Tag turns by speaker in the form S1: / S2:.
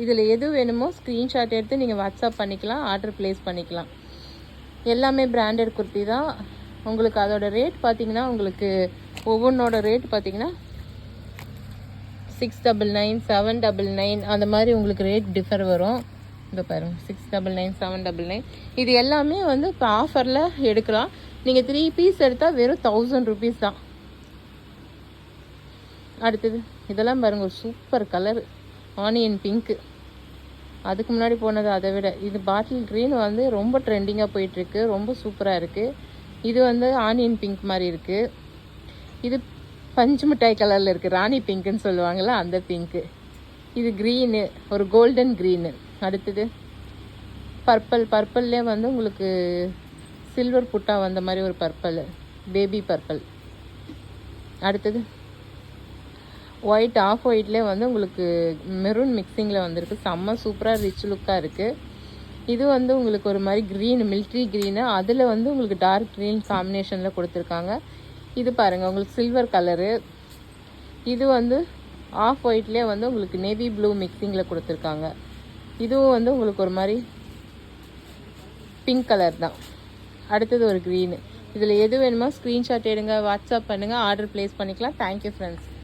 S1: இதில் எது வேணுமோ ஸ்க்ரீன்ஷாட் எடுத்து நீங்கள் வாட்ஸ்அப் பண்ணிக்கலாம், ஆர்டர் ப்ளேஸ் பண்ணிக்கலாம். எல்லாமே பிராண்டட் குர்த்தி தான். உங்களுக்கு அதோட ரேட் பார்த்தீங்கன்னா உங்களுக்கு ஒவ்வொன்றோட ரேட் பார்த்தீங்கன்னா 699 799 அந்த மாதிரி உங்களுக்கு ரேட் டிஃபர் வரும். இந்த பாருங்கள் 699 799 இது எல்லாமே வந்து இப்போ ஆஃபரில் எடுக்கலாம். நீங்கள் 3 பீஸ் எடுத்தால் வெறும் 1000 rupees தான். அடுத்தது இதெல்லாம் பாருங்கள், ஒரு சூப்பர் கலர் ஆனியன் பிங்க்கு. அதுக்கு முன்னாடி போனது அதை விட இது பாட்டில் க்ரீன் வந்து ரொம்ப ட்ரெண்டிங்காக போயிட்டுருக்கு, ரொம்ப சூப்பராக இருக்குது. இது வந்து ஆனியன் பிங்க் மாதிரி இருக்குது. இது பஞ்சு மிட்டாய் கலரில் இருக்குது, ராணி பிங்க்குன்னு சொல்லுவாங்கள்ல அந்த பிங்க்கு. இது க்ரீனு, ஒரு கோல்டன் க்ரீனு. அடுத்தது பர்பிள்லே வந்து உங்களுக்கு சில்வர் புட்டா வந்த மாதிரி ஒரு பர்பிள், பேபி பர்பிள். அடுத்தது ஒயிட், ஆஃப் ஒயிட்லேயே வந்து உங்களுக்கு மெரூன் மிக்சிங்கில் வந்திருக்கு, செம்ம சூப்பராக ரிச் லுக்காக இருக்குது. இது வந்து உங்களுக்கு ஒரு மாதிரி க்ரீன், மில்ட்ரி க்ரீனு, அதில் வந்து உங்களுக்கு டார்க் க்ரீன் காம்பினேஷனில் கொடுத்துருக்காங்க. இது பாருங்கள் உங்களுக்கு சில்வர் கலரு. இது வந்து ஆஃப் ஒயிட்லேயே வந்து உங்களுக்கு நேவி ப்ளூ மிக்சிங்கில் கொடுத்துருக்காங்க. இதுவும் வந்து உங்களுக்கு ஒரு மாதிரி பிங்க் கலர் தான். அடுத்தது ஒரு க்ரீனு. இதில் எது வேணுமோ ஸ்க்ரீன்ஷாட் எடுங்க, வாட்ஸ்அப் பண்ணுங்கள், ஆர்டர் ப்ளேஸ் பண்ணிக்கலாம். Thank you friends.